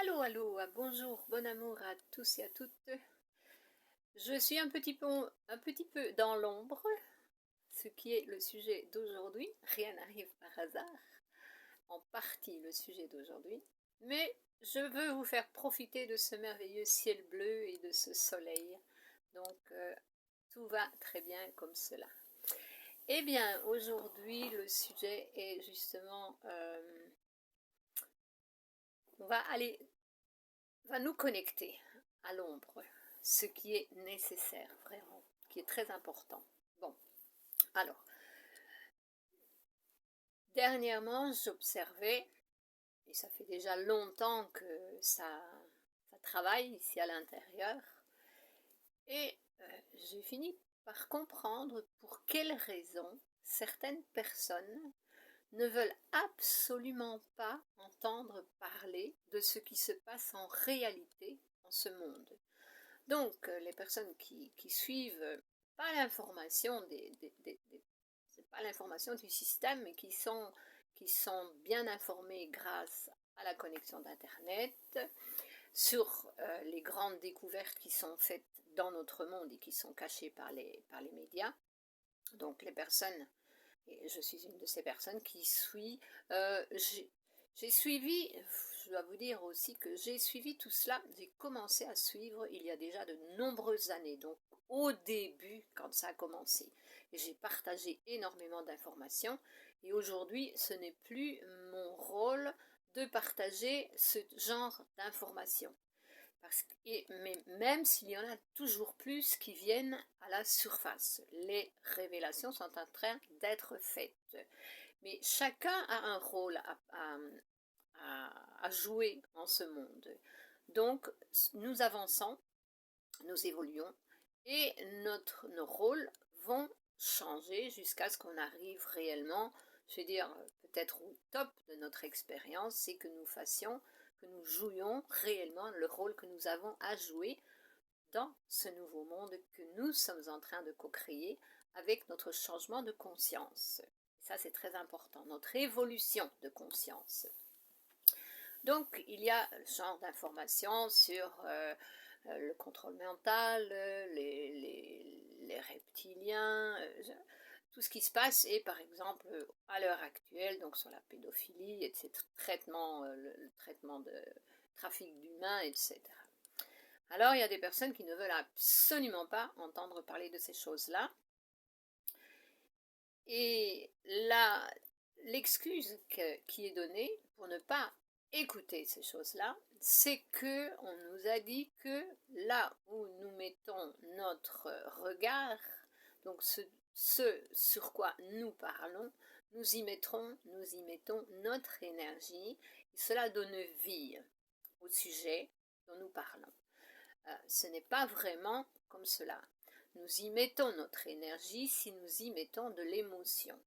Allô, allô, bonjour, bon amour à tous et à toutes. Je suis un petit peu dans l'ombre, ce qui est le sujet d'aujourd'hui. Rien n'arrive par hasard, en partie le sujet d'aujourd'hui. Mais je veux vous faire profiter de ce merveilleux ciel bleu et de ce soleil. Donc, tout va très bien comme cela. Eh bien, aujourd'hui, le sujet est justement, on va nous connecter à l'ombre, ce qui est nécessaire vraiment, qui est très important. Bon, alors, dernièrement, j'observais, et ça fait déjà longtemps que ça travaille ici à l'intérieur, et j'ai fini par comprendre pour quelles raisons certaines personnes ne veulent absolument pas entendre parler de ce qui se passe en réalité en ce monde. Donc, les personnes qui suivent pas l'information c'est pas l'information du système, mais qui sont bien informés grâce à la connexion d'Internet, sur les grandes découvertes qui sont faites dans notre monde et qui sont cachées par les médias. Donc, les personnes, et je suis une de ces personnes qui suit, j'ai suivi, je dois vous dire aussi que j'ai suivi tout cela, j'ai commencé à suivre il y a déjà de nombreuses années, donc au début quand ça a commencé. Et j'ai partagé énormément d'informations et aujourd'hui ce n'est plus mon rôle de partager ce genre d'informations. Mais même s'il y en a toujours plus qui viennent à la surface, les révélations sont en train d'être faites. Mais chacun a un rôle à jouer en ce monde. Donc, nous avançons, nous évoluons, et nos rôles vont changer jusqu'à ce qu'on arrive réellement, je vais dire, peut-être au top de notre expérience, c'est que nous jouions réellement le rôle que nous avons à jouer dans ce nouveau monde que nous sommes en train de co-créer avec notre changement de conscience. Ça, c'est très important, notre évolution de conscience. Donc, il y a ce genre d'informations sur le contrôle mental, les reptiliens, tout ce qui se passe, et par exemple, à l'heure actuelle, donc sur la pédophilie, etc., le traitement de trafic d'humains, etc. Alors, il y a des personnes qui ne veulent absolument pas entendre parler de ces choses-là. Et l'excuse qui est donnée pour ne pas écouter ces choses-là, c'est que on nous a dit que là où nous mettons notre regard, donc ce sur quoi nous parlons, nous y mettons notre énergie, et cela donne vie au sujet dont nous parlons. Ce n'est pas vraiment comme cela. Nous y mettons notre énergie si nous y mettons de l'émotion.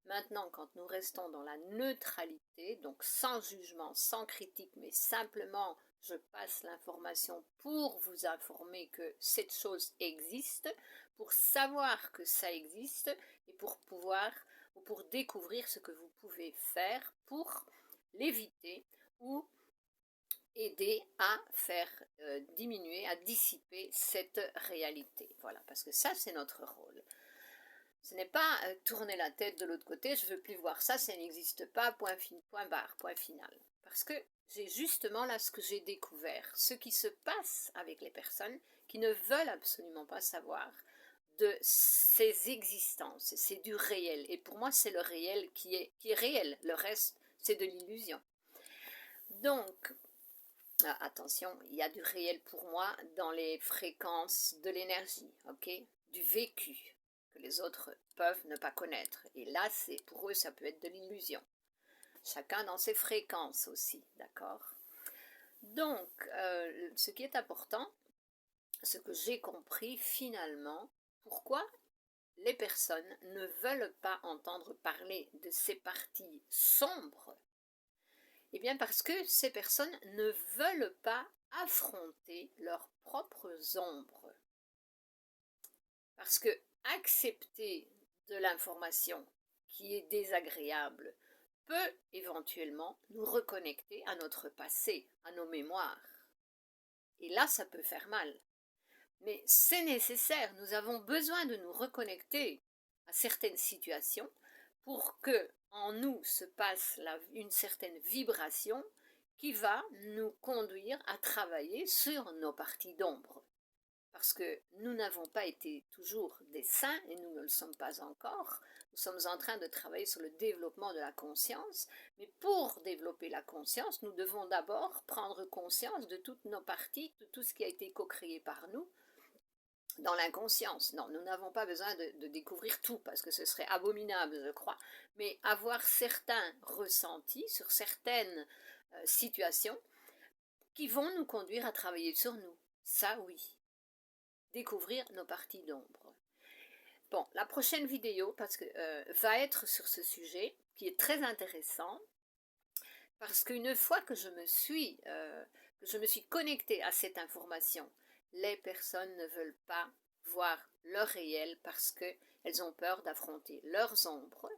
Maintenant, quand nous restons dans la neutralité, donc sans jugement, sans critique, mais simplement je passe l'information pour vous informer que cette chose existe, pour savoir que ça existe et pour pouvoir ou pour découvrir ce que vous pouvez faire pour l'éviter ou aider à faire diminuer, à dissiper cette réalité. Voilà, parce que ça, c'est notre rôle. Ce n'est pas tourner la tête de l'autre côté, je ne veux plus voir ça, ça n'existe pas, point barre, point final. Parce que j'ai justement là ce que j'ai découvert, ce qui se passe avec les personnes qui ne veulent absolument pas savoir de ces existences, c'est du réel. Et pour moi, c'est le réel qui est réel, le reste, c'est de l'illusion. Donc, attention, il y a du réel pour moi dans les fréquences de l'énergie, ok, du vécu que les autres peuvent ne pas connaître. Et là, pour eux, ça peut être de l'illusion. Chacun dans ses fréquences aussi, d'accord. Donc, ce qui est important, ce que j'ai compris finalement, pourquoi les personnes ne veulent pas entendre parler de ces parties sombres. Eh bien parce que ces personnes ne veulent pas affronter leurs propres ombres. Parce que accepter de l'information qui est désagréable peut éventuellement nous reconnecter à notre passé, à nos mémoires. Et là, ça peut faire mal. Mais c'est nécessaire, nous avons besoin de nous reconnecter à certaines situations pour que en nous se passe une certaine vibration qui va nous conduire à travailler sur nos parties d'ombre. Parce que nous n'avons pas été toujours des saints et nous ne le sommes pas encore. Nous sommes en train de travailler sur le développement de la conscience, mais pour développer la conscience, nous devons d'abord prendre conscience de toutes nos parties, de tout ce qui a été co-créé par nous, dans l'inconscience. Non, nous n'avons pas besoin de découvrir tout, parce que ce serait abominable, je crois, mais avoir certains ressentis sur certaines situations qui vont nous conduire à travailler sur nous. Ça, oui. Découvrir nos parties d'ombre. Bon, la prochaine vidéo va être sur ce sujet, qui est très intéressant, parce qu'une fois que je me suis connectée à cette information, les personnes ne veulent pas voir leur réel parce qu'elles ont peur d'affronter leurs ombres.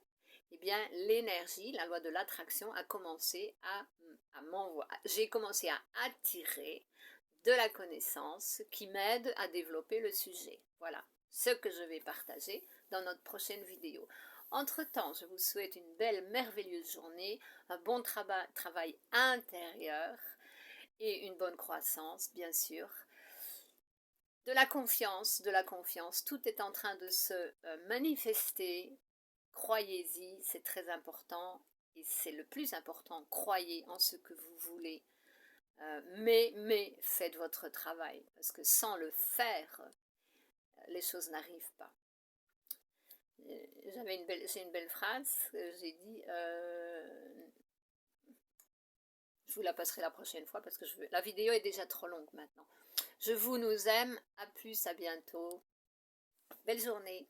Eh bien, l'énergie, la loi de l'attraction a commencé à m'envoyer. J'ai commencé à attirer de la connaissance qui m'aide à développer le sujet. Voilà ce que je vais partager dans notre prochaine vidéo. Entre-temps, je vous souhaite une belle, merveilleuse journée, un bon travail intérieur et une bonne croissance, bien sûr. De la confiance, tout est en train de se manifester. Croyez-y, c'est très important et c'est le plus important. Croyez en ce que vous voulez. Mais faites votre travail, parce que sans le faire, les choses n'arrivent pas. J'ai une belle phrase que j'ai dit, je vous la passerai la prochaine fois, parce que la vidéo est déjà trop longue maintenant. Je vous nous aime, à plus, à bientôt, belle journée.